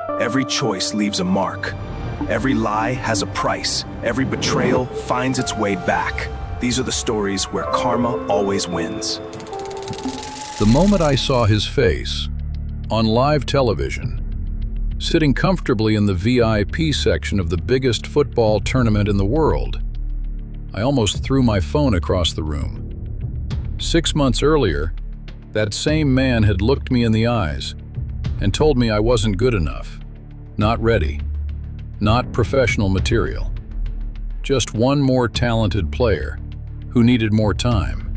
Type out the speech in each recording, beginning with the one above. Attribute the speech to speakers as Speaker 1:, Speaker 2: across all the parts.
Speaker 1: Every choice leaves a mark. Every lie has a price. Every betrayal finds its way back. These are the stories where karma always wins.
Speaker 2: The moment I saw his face, on live television, sitting comfortably in the VIP section of the biggest football tournament in the world, I almost threw my phone across the room. 6 months earlier, that same man had looked me in the eyes and told me I wasn't good enough, not ready, not professional material. Just one more talented player who needed more time.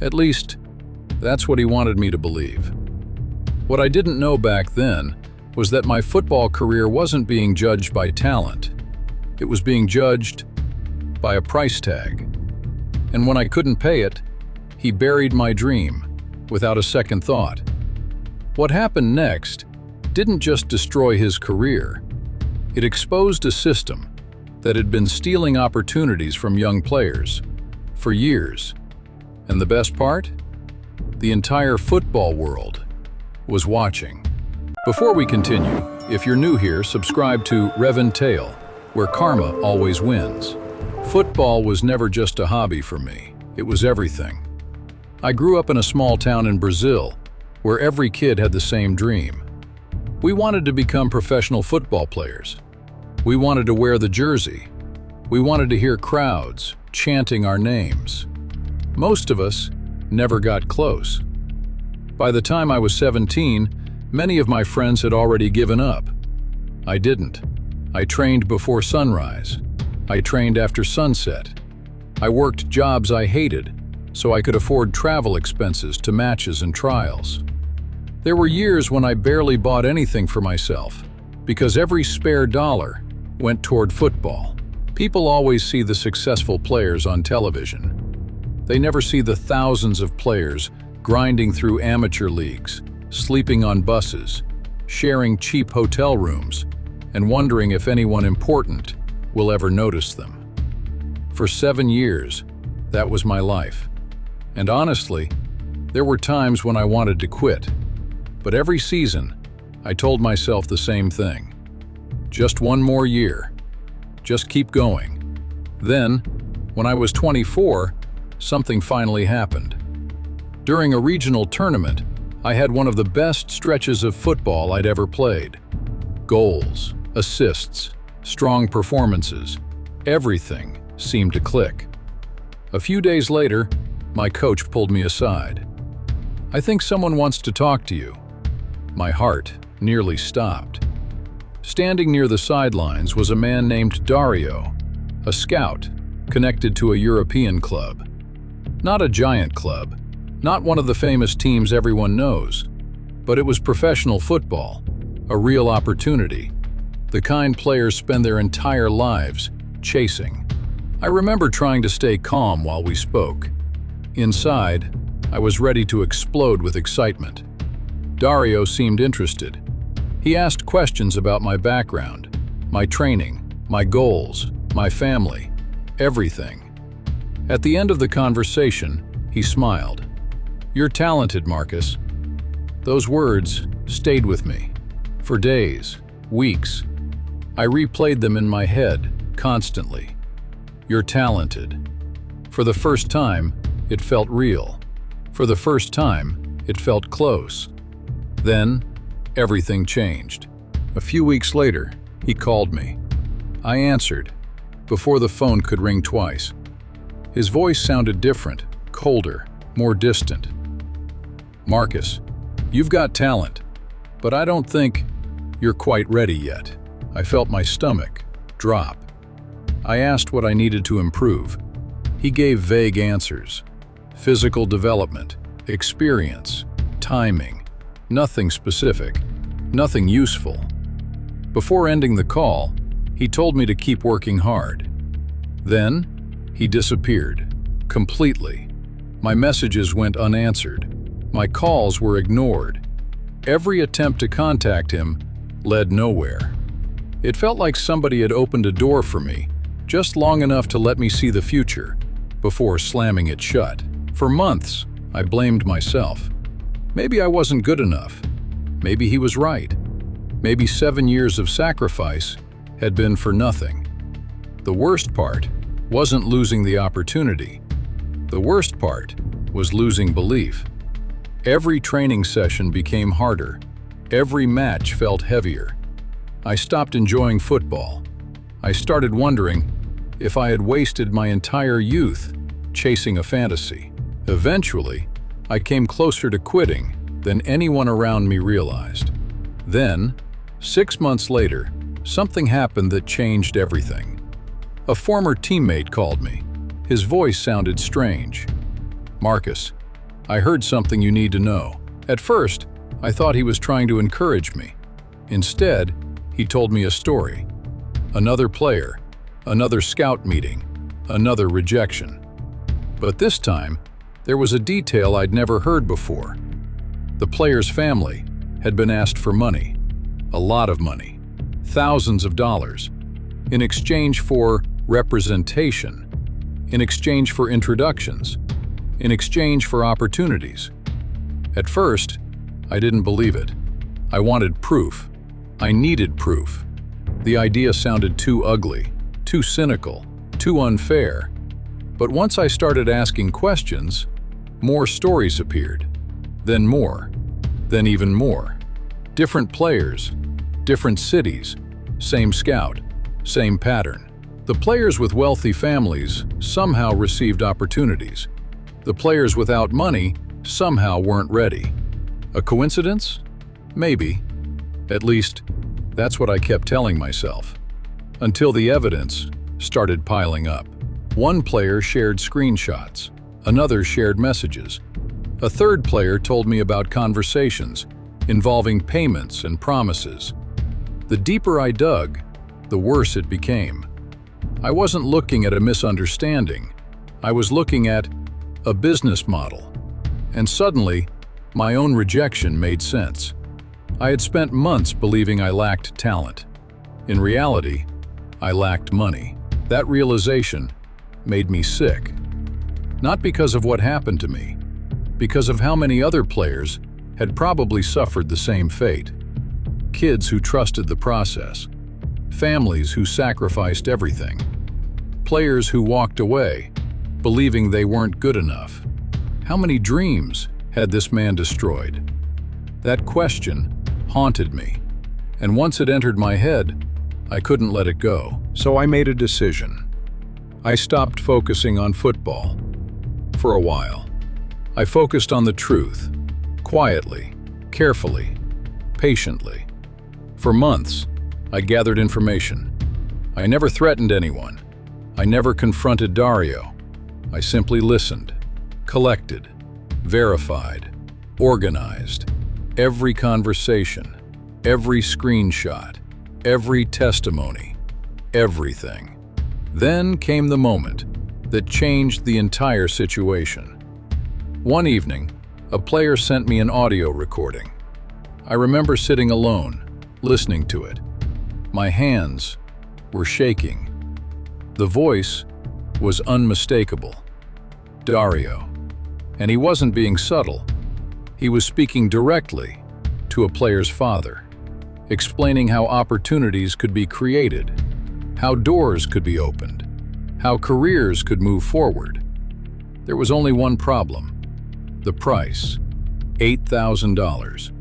Speaker 2: At least, that's what he wanted me to believe. What I didn't know back then was that my football career wasn't being judged by talent. It was being judged by a price tag. And when I couldn't pay it, he buried my dream without a second thought. What happened next didn't just destroy his career. It exposed a system that had been stealing opportunities from young players for years. And the best part? The entire football world was watching. Before we continue, if you're new here, subscribe to Reventale, where karma always wins. Football was never just a hobby for me. It was everything. I grew up in a small town in Brazil, where every kid had the same dream. We wanted to become professional football players. We wanted to wear the jersey. We wanted to hear crowds chanting our names. Most of us never got close. By the time I was 17, many of my friends had already given up. I didn't. I trained before sunrise. I trained after sunset. I worked jobs I hated so I could afford travel expenses to matches and trials. There were years when I barely bought anything for myself because every spare dollar went toward football. People always see the successful players on television. They never see the thousands of players grinding through amateur leagues, sleeping on buses, sharing cheap hotel rooms, and wondering if anyone important will ever notice them. For 7 years, that was my life. And honestly, there were times when I wanted to quit. But every season, I told myself the same thing. Just one more year. Just keep going. Then, when I was 24, something finally happened. During a regional tournament, I had one of the best stretches of football I'd ever played. Goals, assists, strong performances, everything seemed to click. A few days later, my coach pulled me aside. "I think someone wants to talk to you." My heart nearly stopped. Standing near the sidelines was a man named Dario, a scout connected to a European club. Not a giant club, not one of the famous teams everyone knows, but it was professional football, a real opportunity, the kind players spend their entire lives chasing. I remember trying to stay calm while we spoke. Inside, I was ready to explode with excitement. Dario seemed interested. He asked questions about my background, my training, my goals, my family, everything. At the end of the conversation, he smiled. "You're talented, Marcus." Those words stayed with me. For days, weeks, I replayed them in my head constantly. "You're talented." For the first time, it felt real. For the first time, it felt close. Then, everything changed. A few weeks later, he called me. I answered, before the phone could ring twice. His voice sounded different, colder, more distant. "Marcus, you've got talent, but I don't think you're quite ready yet." I felt my stomach drop. I asked what I needed to improve. He gave vague answers. Physical development, experience, timing. Nothing specific, nothing useful. Before ending the call, he told me to keep working hard. Then, he disappeared, completely. My messages went unanswered. My calls were ignored. Every attempt to contact him led nowhere. It felt like somebody had opened a door for me, just long enough to let me see the future, before slamming it shut. For months, I blamed myself. Maybe I wasn't good enough. Maybe he was right. Maybe 7 years of sacrifice had been for nothing. The worst part wasn't losing the opportunity. The worst part was losing belief. Every training session became harder. Every match felt heavier. I stopped enjoying football. I started wondering if I had wasted my entire youth chasing a fantasy. Eventually, I came closer to quitting than anyone around me realized. Then, 6 months later, something happened that changed everything. A former teammate called me. His voice sounded strange. "Marcus, I heard something you need to know." At first, I thought he was trying to encourage me. Instead, he told me a story. Another player, another scout meeting, another rejection. But this time, there was a detail I'd never heard before. The player's family had been asked for money, a lot of money, thousands of dollars, in exchange for representation, in exchange for introductions, in exchange for opportunities. At first, I didn't believe it. I wanted proof. I needed proof. The idea sounded too ugly, too cynical, too unfair. But once I started asking questions, more stories appeared. Then more. Then even more. Different players, different cities, same scout, same pattern. The players with wealthy families somehow received opportunities. The players without money somehow weren't ready. A coincidence? Maybe. At least, that's what I kept telling myself. Until the evidence started piling up. One player shared screenshots. Another shared messages. A third player told me about conversations involving payments and promises. The deeper I dug, the worse it became. I wasn't looking at a misunderstanding. I was looking at a business model. And suddenly, my own rejection made sense. I had spent months believing I lacked talent. In reality, I lacked money. That realization made me sick. Not because of what happened to me, because of how many other players had probably suffered the same fate. Kids who trusted the process. Families who sacrificed everything. Players who walked away, believing they weren't good enough. How many dreams had this man destroyed? That question haunted me, and once it entered my head, I couldn't let it go. So I made a decision. I stopped focusing on football. For a while, I focused on the truth, quietly, carefully, patiently. For months, I gathered information. I never threatened anyone. I never confronted Dario. I simply listened, collected, verified, organized. Every conversation, every screenshot, every testimony, everything. Then came the moment that changed the entire situation. One evening, a player sent me an audio recording. I remember sitting alone, listening to it. My hands were shaking. The voice was unmistakable. Dario. And he wasn't being subtle. He was speaking directly to a player's father, explaining how opportunities could be created, how doors could be opened, how careers could move forward. There was only one problem: the price, $8,000.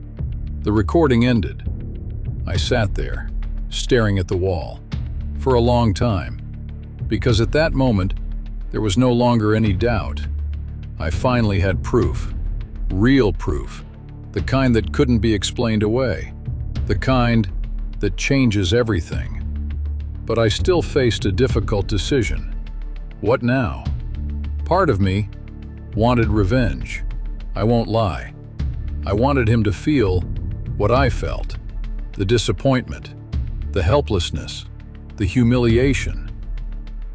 Speaker 2: The recording ended. I sat there, staring at the wall, for a long time, because at that moment, there was no longer any doubt. I finally had proof, real proof, the kind that couldn't be explained away, the kind that changes everything. But I still faced a difficult decision. What now? Part of me wanted revenge. I won't lie. I wanted him to feel what I felt, the disappointment, the helplessness, the humiliation.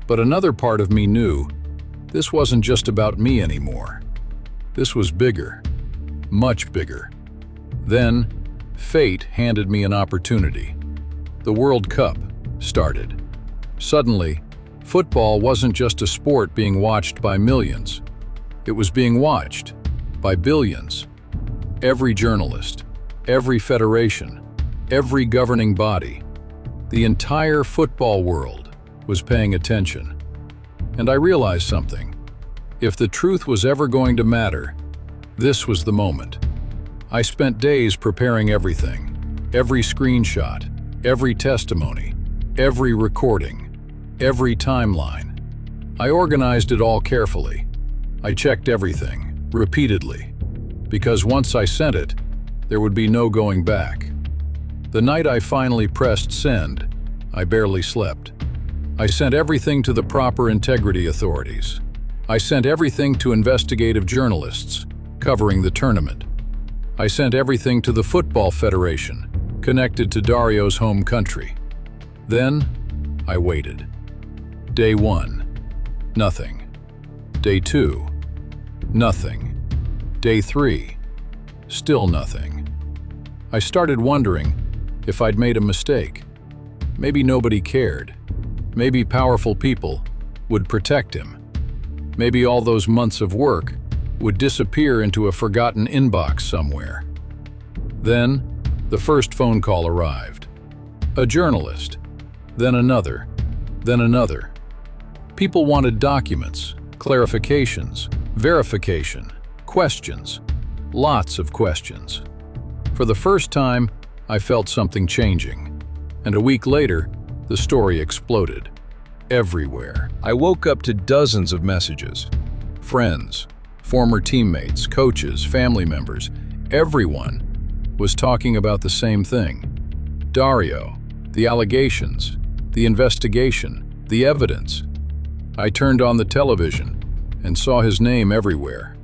Speaker 2: But another part of me knew this wasn't just about me anymore. This was bigger, much bigger. Then, fate handed me an opportunity. The World Cup started. Suddenly, football wasn't just a sport being watched by millions. It was being watched by billions. Every journalist, every federation, Every governing body, the entire football world, was paying attention. And I realized something. If the truth was ever going to matter, this was the moment. I spent days preparing everything, every screenshot, every testimony, every recording, every timeline. I organized it all carefully. I checked everything, repeatedly, because once I sent it, there would be no going back. The night I finally pressed send, I barely slept. I sent everything to the proper integrity authorities. I sent everything to investigative journalists covering the tournament. I sent everything to the Football Federation, connected to Dario's home country. Then, I waited. Day 1, nothing. Day 2, nothing. Day 3, still nothing. I started wondering if I'd made a mistake. Maybe nobody cared. Maybe powerful people would protect him. Maybe all those months of work would disappear into a forgotten inbox somewhere. Then, the first phone call arrived. A journalist, then another, then another. People wanted documents, clarifications, verification, questions, lots of questions. For the first time, I felt something changing, and a week later, the story exploded. Everywhere. I woke up to dozens of messages. Friends, former teammates, coaches, family members, everyone was talking about the same thing. Dario, the allegations, the investigation, the evidence. I turned on the television and saw his name everywhere.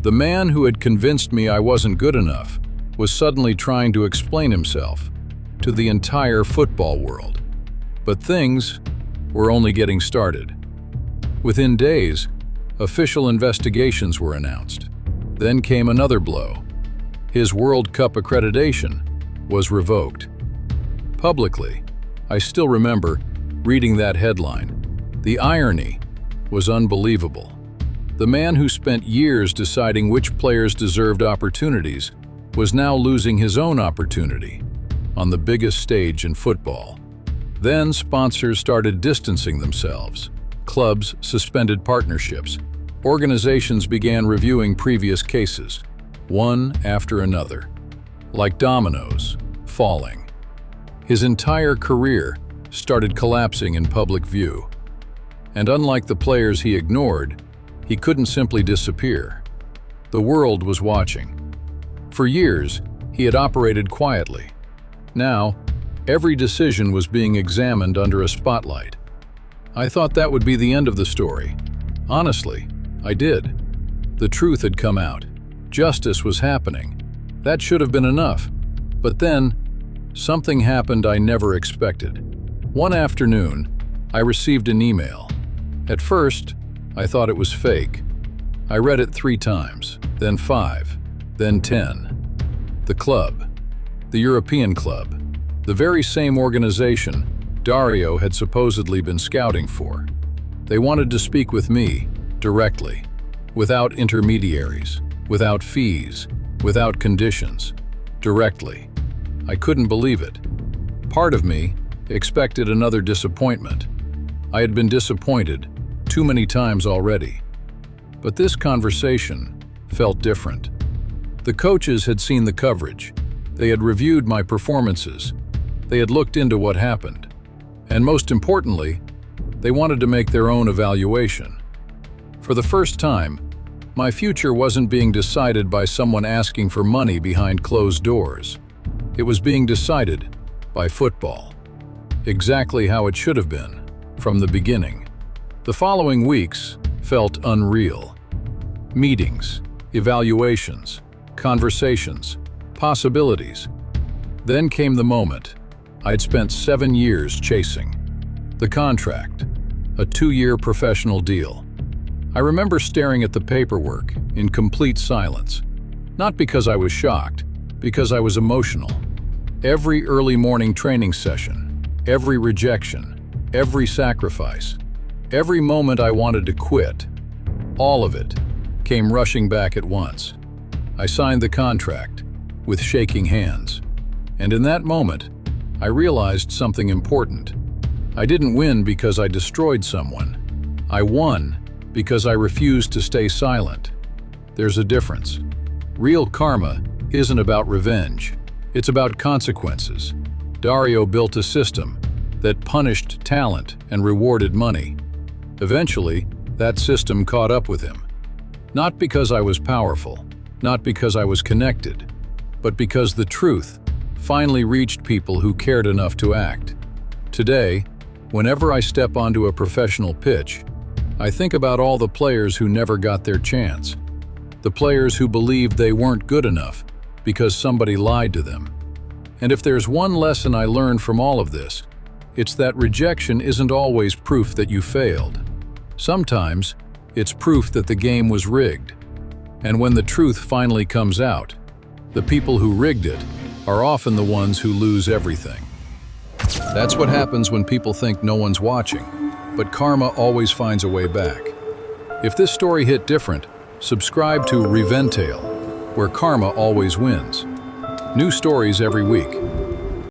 Speaker 2: The man who had convinced me I wasn't good enough was suddenly trying to explain himself to the entire football world. But things were only getting started. Within days, official investigations were announced. Then came another blow. His World Cup accreditation was revoked. Publicly, I still remember reading that headline. The irony was unbelievable. The man who spent years deciding which players deserved opportunities was now losing his own opportunity on the biggest stage in football. Then sponsors started distancing themselves. Clubs suspended partnerships. Organizations began reviewing previous cases, one after another, like dominoes falling. His entire career started collapsing in public view. And unlike the players he ignored, he couldn't simply disappear. The world was watching. For years, he had operated quietly. Now, every decision was being examined under a spotlight. I thought that would be the end of the story. Honestly, I did. The truth had come out. Justice was happening. That should have been enough. But then, something happened I never expected. One afternoon, I received an email. At first, I thought it was fake. I read it 3 times, then 5, then 10. The club, the European club, the very same organization Dario had supposedly been scouting for. They wanted to speak with me, directly, without intermediaries, without fees, without conditions, directly. I couldn't believe it. Part of me expected another disappointment. I had been disappointed too many times already. But this conversation felt different. The coaches had seen the coverage. They had reviewed my performances. They had looked into what happened. And most importantly, they wanted to make their own evaluation. For the first time, my future wasn't being decided by someone asking for money behind closed doors. It was being decided by football. Exactly how it should have been, from the beginning. The following weeks felt unreal. Meetings, evaluations, conversations, possibilities. Then came the moment I'd spent 7 years chasing. The contract, a 2-year professional deal. I remember staring at the paperwork in complete silence. Not because I was shocked, because I was emotional. Every early morning training session, every rejection, every sacrifice, every moment I wanted to quit, all of it came rushing back at once. I signed the contract with shaking hands. And in that moment, I realized something important. I didn't win because I destroyed someone. I won because I refused to stay silent. There's a difference. Real karma isn't about revenge. It's about consequences. Dario built a system that punished talent and rewarded money. Eventually, that system caught up with him. Not because I was powerful, not because I was connected, but because the truth finally reached people who cared enough to act. Today, whenever I step onto a professional pitch, I think about all the players who never got their chance. The players who believed they weren't good enough because somebody lied to them. And if there's one lesson I learned from all of this, it's that rejection isn't always proof that you failed. Sometimes, it's proof that the game was rigged. And when the truth finally comes out, the people who rigged it are often the ones who lose everything. That's what happens when people think no one's watching, but karma always finds a way back. If this story hit different, subscribe to Reventale, where karma always wins. New stories every week.